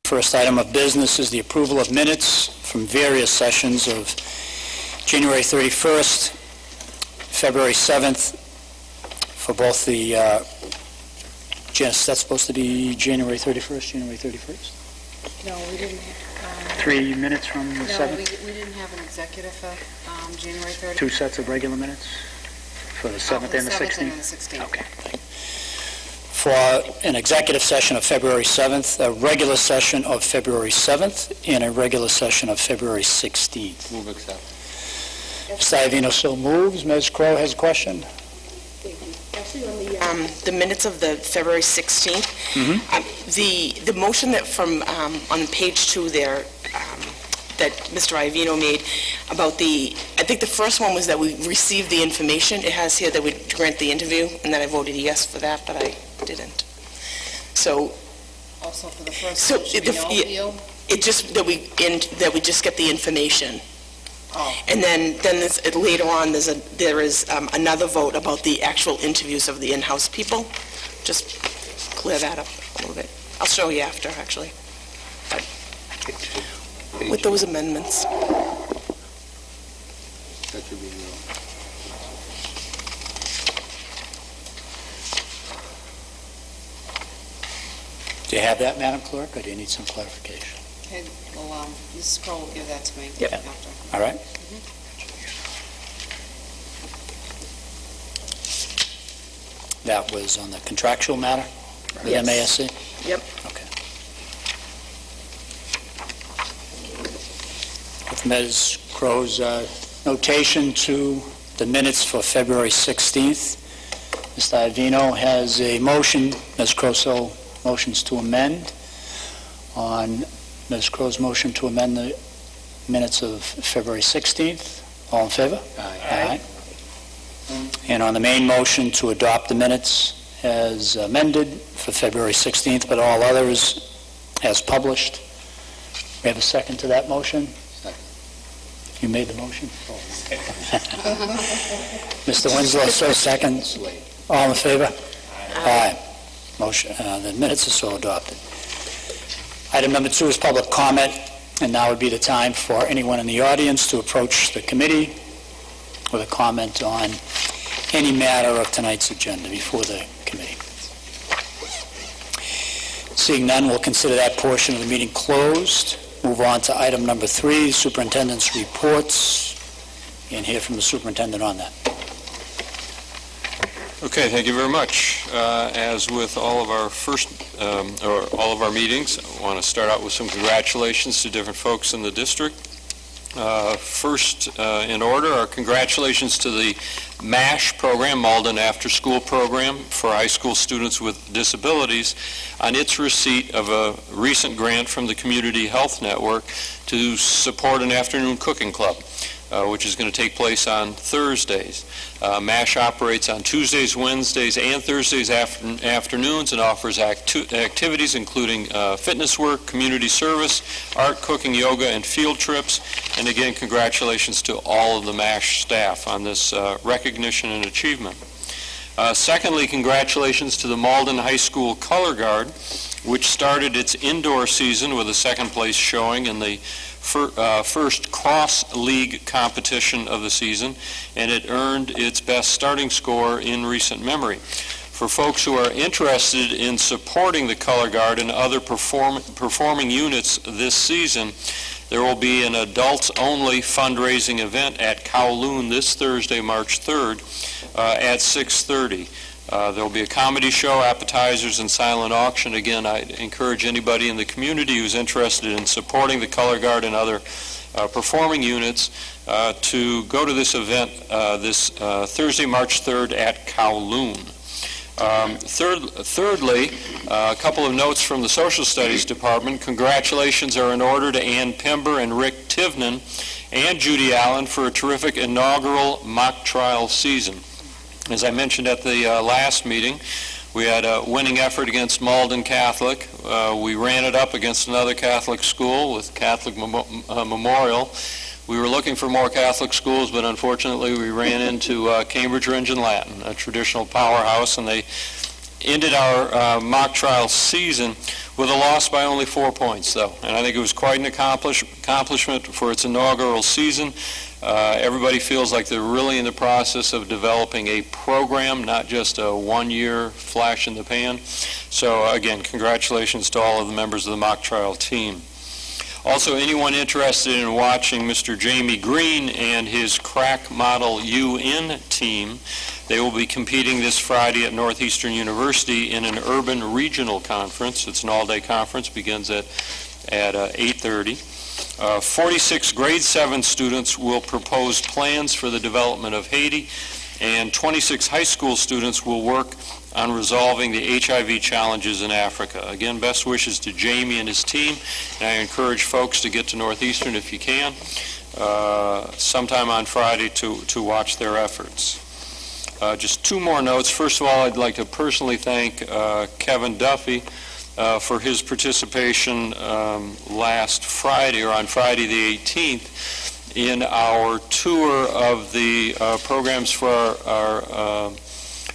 First item of business is the approval of minutes from various sessions of January 31st, February 7th, for both the, that's supposed to be January 31st? No, we didn't. 3 minutes from the No, 7th? we didn't have an executive for January 30th. 2 sets of regular minutes for the 7th and the 16th? And the 16th. Okay. For an executive session of February 7th, a regular session of February 7th, and a regular session of February 16th. Move accept. Mr. Iavino so moves. Ms. Crowe has a question. Actually, on the minutes of the February 16th, the motion that from on page 2 there that Mr. Iavino made about I think the first one was that we received the information. It has here that we grant the interview, and then I voted yes for that, but I didn't. So Also for the first So one, should be no appeal? it just that we just get the information. Oh, And then there's, later on, there is another vote about the actual interviews of the in-house people. Just clear that up a little bit. I'll show you after, actually, with those amendments. That should be Do you have that, Madam Clerk, or do you need some clarification? okay, well, Mrs. Crowe will give that to me Yep. after. All right? That was on the contractual matter with Yes. MASC? Yep. Okay. With Ms. Crow's notation to the minutes for February 16th, Mr. Iavino has a motion. Ms. Crowe so motions to amend on Ms. Crow's motion to amend the minutes of February 16th. All in favor? Aye. And on the main motion to adopt the minutes as amended for February 16th, but all others as published. We have a second to that motion? Second. You made the motion? Mr. Winslow, so seconds. All in favor? Aye. Motion, the minutes are so adopted. Item number 2 is public comment, and now would be the time for anyone in the audience to approach the committee with a comment on any matter of tonight's agenda before the committee. Seeing none, we'll consider that portion of the meeting closed. Move on to item number 3, superintendent's reports, and hear from the superintendent on that. Okay, thank you very much. As with all of our all of our meetings, I want to start out with some congratulations to different folks in the district. First in order, our congratulations to the MASH program, Malden After School Program for high school students with disabilities, on its receipt of a recent grant from the Community Health Network to support an afternoon cooking club, which is going to take place on Thursdays. MASH operates on Tuesdays, Wednesdays, and Thursdays afternoons and offers activities including fitness work, community service, art, cooking, yoga, and field trips. And again, congratulations to all of the MASH staff on this recognition and achievement. Secondly, congratulations to the Malden High School Color Guard, which started its indoor season with a second-place showing in the first cross-league competition of the season, and it earned its best starting score in recent memory. For folks who are interested in supporting the Color Guard and other performing units this season, there will be an adults-only fundraising event at Kowloon this Thursday, March 3rd, at 6:30. There will be a comedy show, appetizers, and silent auction. Again, I encourage anybody in the community who's interested in supporting the Color Guard and other performing units to go to this event this Thursday, March 3rd at Kowloon. Thirdly, a couple of notes from the Social Studies Department. Congratulations are in order to Ann Pember and Rick Tivnan and Judy Allen for a terrific inaugural mock trial season. As I mentioned at the last meeting, we had a winning effort against Malden Catholic. We ran it up against another Catholic school with Catholic Memorial. We were looking for more Catholic schools, but unfortunately we ran into Cambridge Rindge and Latin, a traditional powerhouse, and they ended our mock trial season with a loss by only 4 points, though. And I think it was quite an accomplishment for its inaugural season. Everybody feels like they're really in the process of developing a program, not just a one-year flash in the pan. So again, congratulations to all of the members of the mock trial team. Also, anyone interested in watching Mr. Jamie Green and his Crack Model UN team, they will be competing this Friday at Northeastern University in an urban regional conference. It's an all-day conference, begins at 8:30. 46 grade 7 students will propose plans for the development of Haiti, and 26 high school students will work on resolving the HIV challenges in Africa. Again, best wishes to Jamie and his team, and I encourage folks to get to Northeastern if you can, sometime on Friday to watch their efforts. Just 2 more notes. First of all, I'd like to personally thank Kevin Duffy for his participation last Friday, or on Friday the 18th, in our tour of the programs for our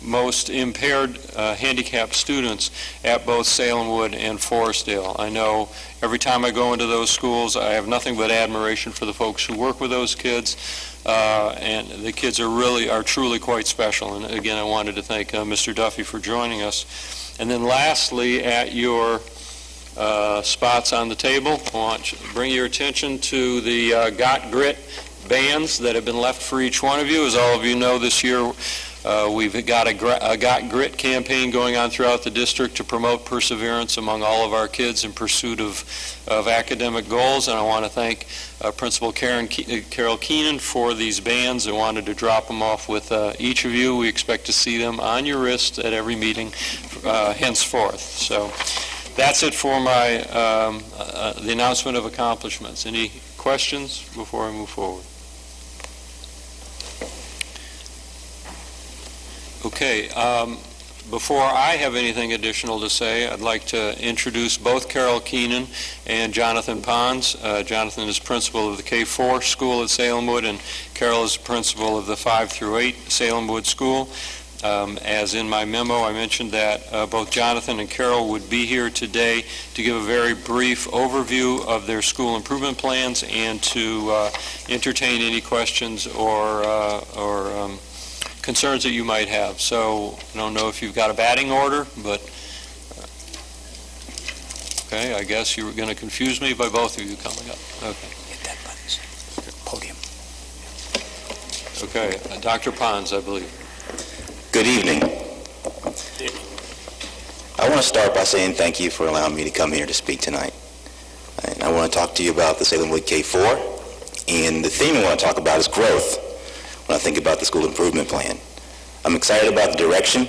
most impaired handicapped students at both Salemwood and Forestdale. I know every time I go into those schools, I have nothing but admiration for the folks who work with those kids, and the kids are truly quite special. And again, I wanted to thank Mr. Duffy for joining us. And then lastly, at your spots on the table, I want to bring your attention to the Got Grit bands that have been left for each one of you. As all of you know, this year we've got a Got Grit campaign going on throughout the district to promote perseverance among all of our kids in pursuit of academic goals. And I want to thank Principal Carol Keenan for these bands. I wanted to drop them off with each of you. We expect to see them on your wrist at every meeting henceforth. So that's it for my the announcement of accomplishments. Any questions before I move forward? Okay, before I have anything additional to say, I'd like to introduce both Carol Keenan and Jonathan Pons. Jonathan is principal of the K-4 school at Salemwood, and Carol is principal of the 5 through 8 Salemwood school. As in my memo, I mentioned that both Jonathan and Carol would be here today to give a very brief overview of their school improvement plans and to entertain any questions or concerns that you might have. So I don't know if you've got a batting order, but okay, I guess you were going to confuse me by both of you coming up. Okay. Hit that button. Podium. Okay, Dr. Pons, I believe. Good evening. I want to start by saying thank you for allowing me to come here to speak tonight. And I want to talk to you about the Salemwood K-4, and the theme I want to talk about is growth when I think about the school improvement plan. I'm excited about the direction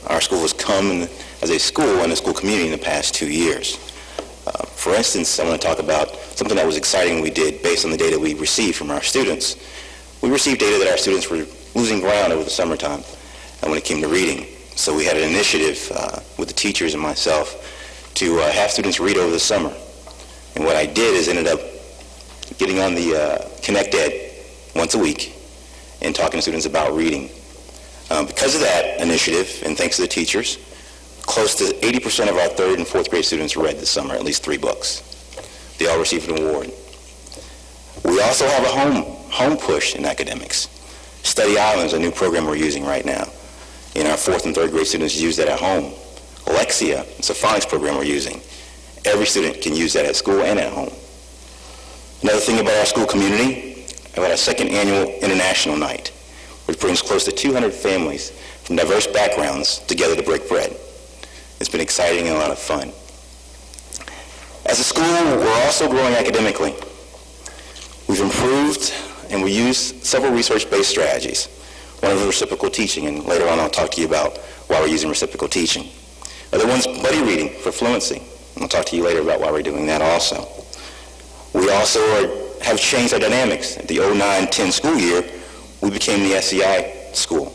our school has come as a school and a school community in the past 2 years. For instance, I want to talk about something that was exciting we did based on the data we received from our students. We received data that our students were losing ground over the summertime when it came to reading. So we had an initiative with the teachers and myself to have students read over the summer. And what I did is ended up getting on the Connect Ed once a week and talking to students about reading. Because of that initiative, and thanks to the teachers, close to 80% of our 3rd and 4th grade students read this summer at least 3 books. They all received an award. We also have a home push in academics. Study Island is a new program we're using right now. And our 4th and 3rd grade students use that at home. Alexia, it's a phonics program we're using. Every student can use that at school and at home. Another thing about our school community, we had our 2nd annual International Night, which brings close to 200 families from diverse backgrounds together to break bread. It's been exciting and a lot of fun. As a school, we're also growing academically. We've improved and we use several research-based strategies. One of them is reciprocal teaching, and later on I'll talk to you about why we're using reciprocal teaching. Other one's buddy reading for fluency, and I'll talk to you later about why we're doing that also. We also have changed our dynamics. At the 09-10 school year, we became the SEI school,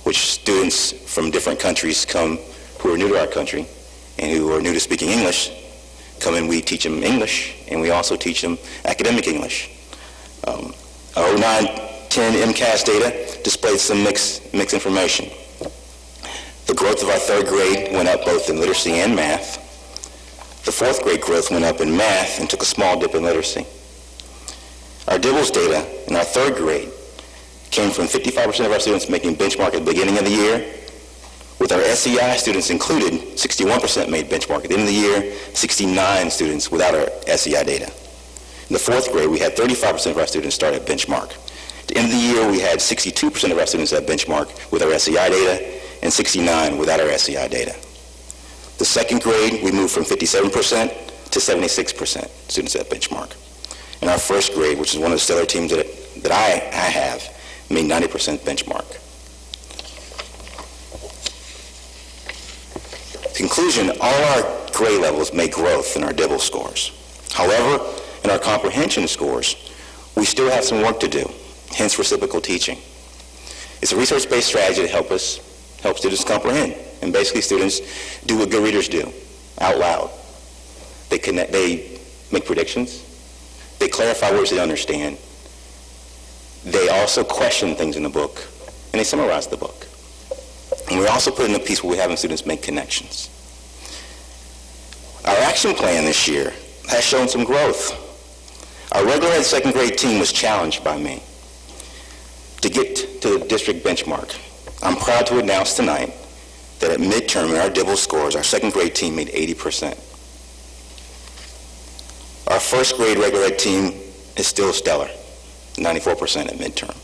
which students from different countries come who are new to our country and who are new to speaking English come and we teach them English, and we also teach them academic English. Our 09-10 MCAS data displayed some mixed information. The growth of our third grade went up both in literacy and math. The fourth grade growth went up in math and took a small dip in literacy. Our DIBELS data in our third grade came from 55% of our students making benchmark at the beginning of the year. With our SEI students included, 61% made benchmark at the end of the year, 69 students without our SEI data. In the fourth grade, we had 35% of our students start at benchmark. At the end of the year, we had 62% of our students at benchmark with our SEI data and 69 without our SEI data. The second grade, we moved from 57% to 76% students at benchmark. And our first grade, which is one of the stellar teams that I have, made 90% benchmark. Conclusion, all our grade levels make growth in our DIBELS scores. However, in our comprehension scores, we still have some work to do, hence reciprocal teaching. It's a research-based strategy to help students comprehend. And basically students do what good readers do, out loud. They make predictions, they clarify words they understand, they also question things in the book, and they summarize the book. And we also put in a piece where we're having students make connections. Our action plan this year has shown some growth. Our regular ed second grade team was challenged by me to get to the district benchmark. I'm proud to announce tonight that at midterm in our DIBELS scores, our second grade team made 80%. Our first grade regular ed team is still stellar, 94% at midterm.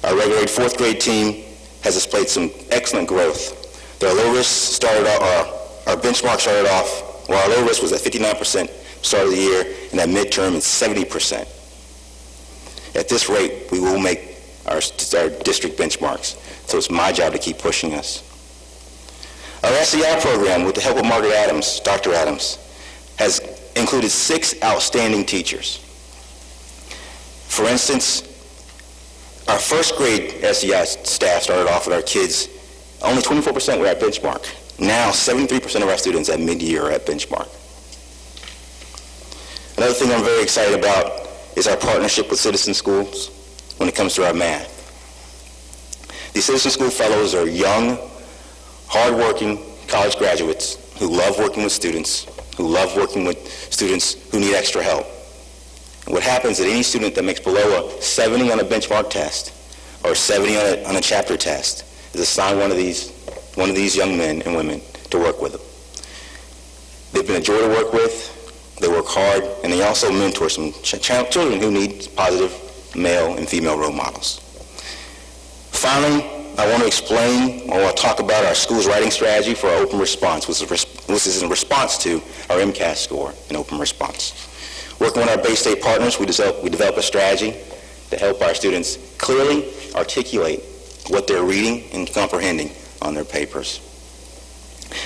Our regular ed fourth grade team has displayed some excellent growth. Our low risk started off, our benchmark started off, well, our low risk was at 59% start of the year, and at midterm it's 70%. At this rate, we will make our district benchmarks. So it's my job to keep pushing us. Our SEI program, with the help of Margaret Adams, Dr. Adams, has included 6 outstanding teachers. For instance, our first grade SEI staff started off with our kids, only 24% were at benchmark. Now, 73% of our students at mid-year are at benchmark. Another thing I'm very excited about is our partnership with Citizen Schools when it comes to our math. These Citizen School Fellows are young, hard-working college graduates who love working with students, who need extra help. And what happens is that any student that makes below a 70 on a benchmark test or 70 on a chapter test is assigned one of these young men and women to work with them. They've been a joy to work with, they work hard, and they also mentor some children who need positive male and female role models. Finally, I want to talk about our school's writing strategy for our open response, which is in response to our MCAS score in open response. Working with our Bay State partners, we develop a strategy to help our students clearly articulate what they're reading and comprehending on their papers.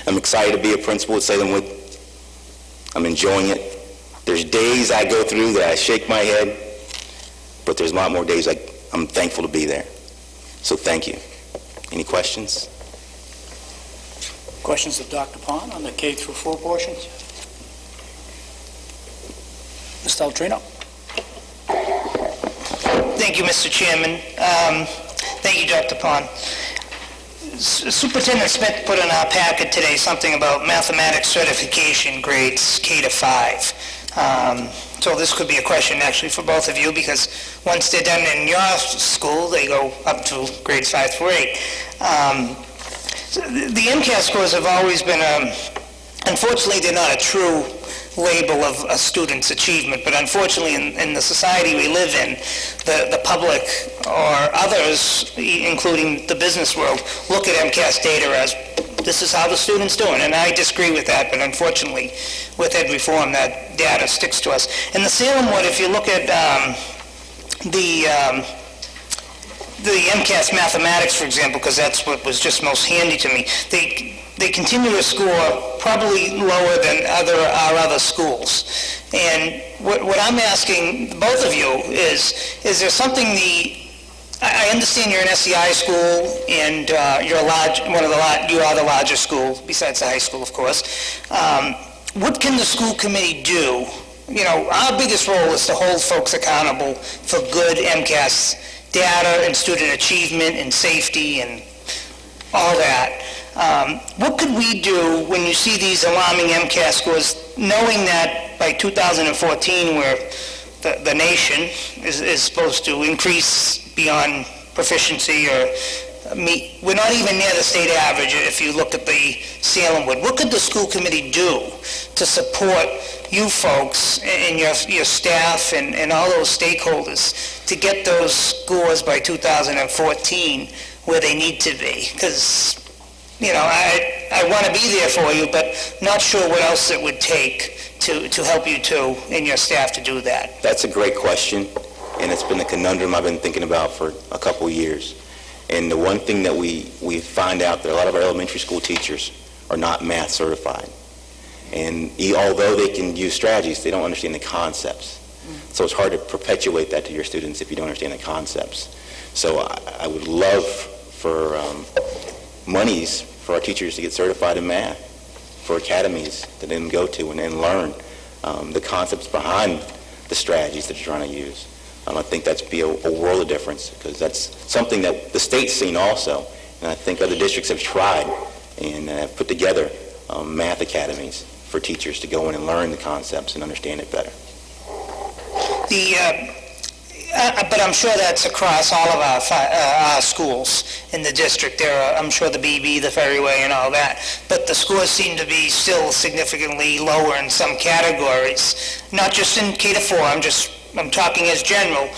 I'm excited to be a principal at Salemwood. I'm enjoying it. There's days I go through that I shake my head, but there's a lot more days I'm thankful to be there. So thank you. Any questions? Questions of Dr. Pond on the K through 4 portions? Mr. Altrino? Thank you, Mr. Chairman. Thank you, Dr. Pond. Superintendent Smith put in our packet today something about mathematics certification grades K to 5. So this could be a question actually for both of you, because once they're done in your school, they go up to grades 5 through 8. The MCAS scores have always been, unfortunately, they're not a true label of a student's achievement, but unfortunately in the society we live in, the public or others, including the business world, look at MCAS data as this is how the student's doing, and I disagree with that, but unfortunately with ed reform that data sticks to us. In the Salemwood, if you look at the MCAS mathematics, for example, because that's what was just most handy to me, they continue to score probably lower than our other schools. And what I'm asking both of you is there something I understand you're an SEI school and you are the largest school, besides the high school, of course. What can the school committee do? You know, our biggest role is to hold folks accountable for good MCAS data and student achievement and safety and all that. What could we do when you see these alarming MCAS scores, knowing that by 2014, where the nation is supposed to increase beyond proficiency or meet, we're not even near the state average if you look at the Salem Wood. What could the school committee do to support you folks and your staff and all those stakeholders to get those scores by 2014 where they need to be? Because, I want to be there for you, but not sure what else it would take to help you two and your staff to do that. That's a great question, and it's been a conundrum I've been thinking about for a couple of years. And the one thing that we find out that a lot of our elementary school teachers are not math certified. And although they can use strategies, they don't understand the concepts. So it's hard to perpetuate that to your students if you don't understand the concepts. So I would love for monies for our teachers to get certified in math, for academies to then go to and learn the concepts behind the strategies that you're trying to use. I think that'd be a world of difference, because that's something that the state's seen also, and I think other districts have tried and have put together math academies for teachers to go in and learn the concepts and understand it better. But I'm sure that's across all of our schools in the district. There are, I'm sure, the BB, the Ferryway, and all that. But the scores seem to be still significantly lower in some categories, not just in K-4. I'm talking as general.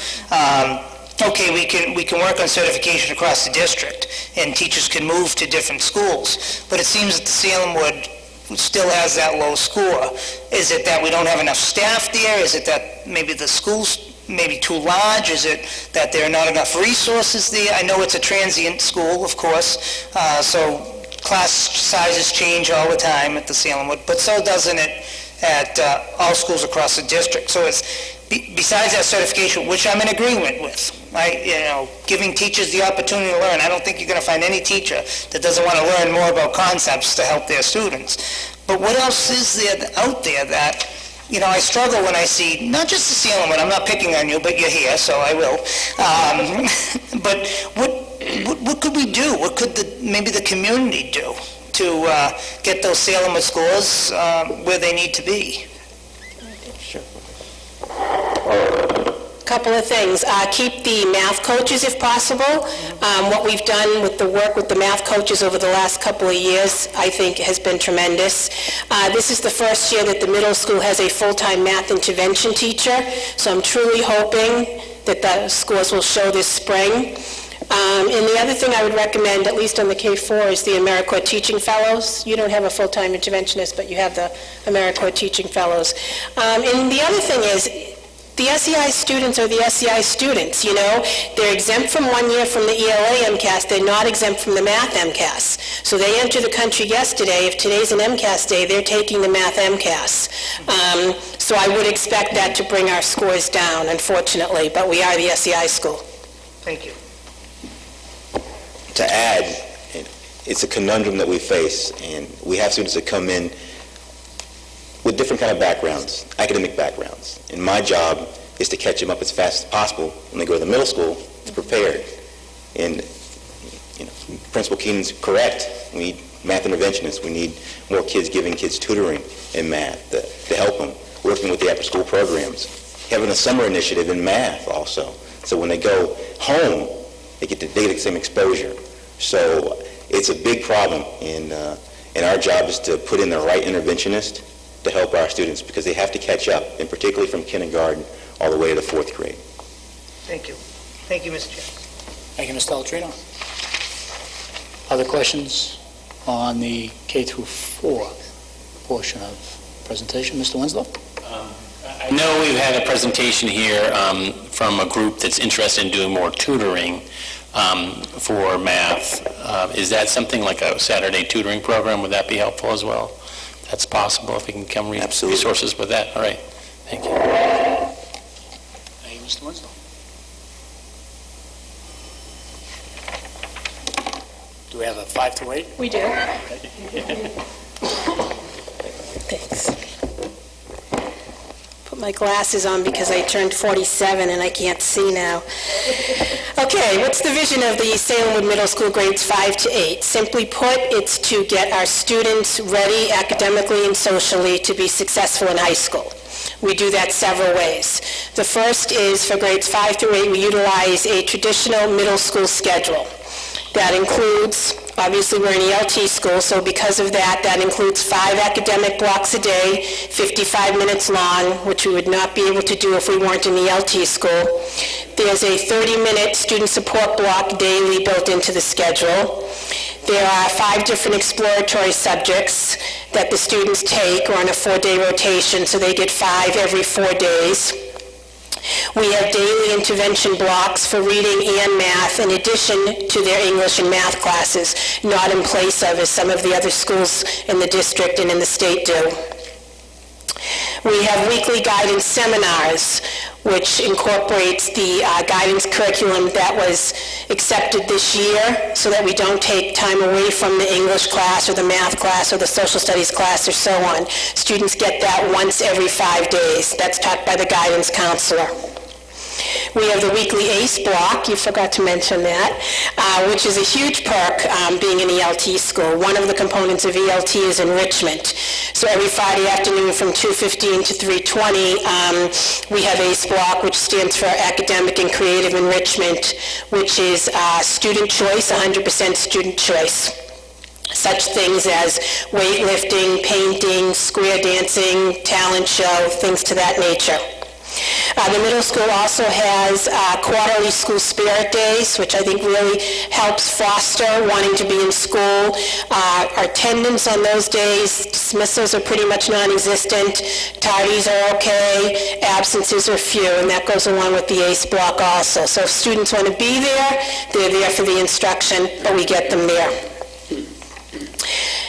Okay, we can work on certification across the district, and teachers can move to different schools. But it seems that the Salem Wood still has that low score. Is it that we don't have enough staff there? Is it that maybe the school's maybe too large? Is it that there are not enough resources there? I know it's a transient school, of course, so class sizes change all the time at the Salem Wood, but so doesn't it at all schools across the district. So it's besides that certification, which I'm in agreement with, giving teachers the opportunity to learn. I don't think you're going to find any teacher that doesn't want to learn more about concepts to help their students. But what else is there out there that, I struggle when I see, not just the Salem Wood, I'm not picking on you, but you're here, so I will. But what could we do? What could maybe the community do to get those Salem Wood scores where they need to be? Couple of things. Keep the math coaches if possible. What we've done with the work with the math coaches over the last couple of years, I think, has been tremendous. This is the first year that the middle school has a full-time math intervention teacher, so I'm truly hoping that the scores will show this spring. And the other thing I would recommend, at least on the K-4, is the AmeriCorps Teaching Fellows. You don't have a full-time interventionist, but you have the AmeriCorps Teaching Fellows. And the other thing is, the SEI students are the SEI students, They're exempt from 1 year from the ELA MCAS. They're not exempt from the math MCAS. So they entered the country yesterday. If today's an MCAS day, they're taking the math MCAS. So I would expect that to bring our scores down, unfortunately, but we are the SEI school. Thank you. To add, it's a conundrum that we face, and we have students that come in with different kind of backgrounds, academic backgrounds. And my job is to catch them up as fast as possible when they go to the middle school to prepare. And Principal Keenan's correct. We need math interventionists. We need more kids giving kids tutoring in math to help them, working with the after-school programs, having a summer initiative in math also. So when they go home, they get the same exposure. So it's a big problem, and our job is to put in the right interventionist to help our students, because they have to catch up, and particularly from kindergarten all the way to the 4th grade. Thank you. Thank you, Mr. Chair. Thank you, Mr. Altrino. Other questions on the K-4 portion of the presentation? Mr. Winslow? I know we've had a presentation here from a group that's interested in doing more tutoring for math. Is that something like a Saturday tutoring program? Would that be helpful as well? That's possible if we can come resources with that. All right. Thank you. Thank you, Mr. Winslow. Do we have a 5 to 8? We do. Thanks. Put my glasses on because I turned 47 and I can't see now. Okay, what's the vision of the Salemwood Middle School grades 5 to 8? Simply put, it's to get our students ready academically and socially to be successful in high school. We do that several ways. The first is for grades 5 through 8, we utilize a traditional middle school schedule. That includes, obviously we're an ELT school, so because of that, that includes 5 academic blocks a day, 55 minutes long, which we would not be able to do if we weren't an ELT school. There's a 30-minute student support block daily built into the schedule. There are 5 different exploratory subjects that the students take on a 4-day rotation, so they get 5 every 4 days. We have daily intervention blocks for reading and math in addition to their English and math classes, not in place of as some of the other schools in the district and in the state do. We have weekly guidance seminars, which incorporates the guidance curriculum that was accepted this year so that we don't take time away from the English class or the math class or the social studies class or so on. Students get that once every 5 days. That's taught by the guidance counselor. We have the weekly ACE block, you forgot to mention that, which is a huge perk being an ELT school. One of the components of ELT is enrichment. So every Friday afternoon from 2:15 to 3:20, we have ACE block, which stands for Academic and Creative Enrichment, which is student choice, 100% student choice. Such things as weightlifting, painting, square dancing, talent show, things to that nature. The middle school also has quarterly school spirit days, which I think really helps foster wanting to be in school. Our attendance on those days, dismissals are pretty much non-existent, tardies are okay, absences are few, and that goes along with the ACE block also. So if students want to be there, they're there for the instruction, but we get them there.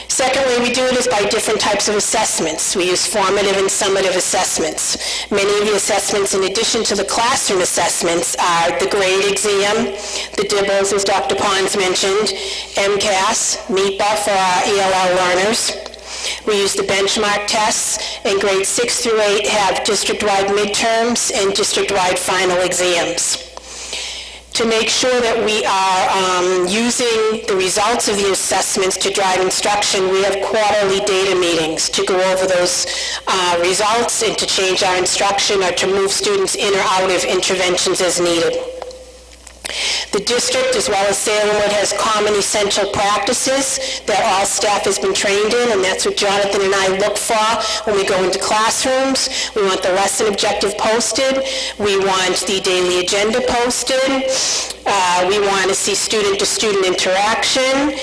Second way we do it is by different types of assessments. We use formative and summative assessments. Many of the assessments, in addition to the classroom assessments, are the grade exam, the DIBELS, as Dr. Pons mentioned, MCAS, MEPA for our ELL learners. We use the benchmark tests, and grades 6 through 8 have district-wide midterms and district-wide final exams. To make sure that we are using the results of the assessments to drive instruction, we have quarterly data meetings to go over those results and to change our instruction or to move students in or out of interventions as needed. The district, as well as Salemwood, has common essential practices that all staff has been trained in, and that's what Jonathan and I look for when we go into classrooms. We want the lesson objective posted. We want the daily agenda posted. We want to see student-to-student interaction.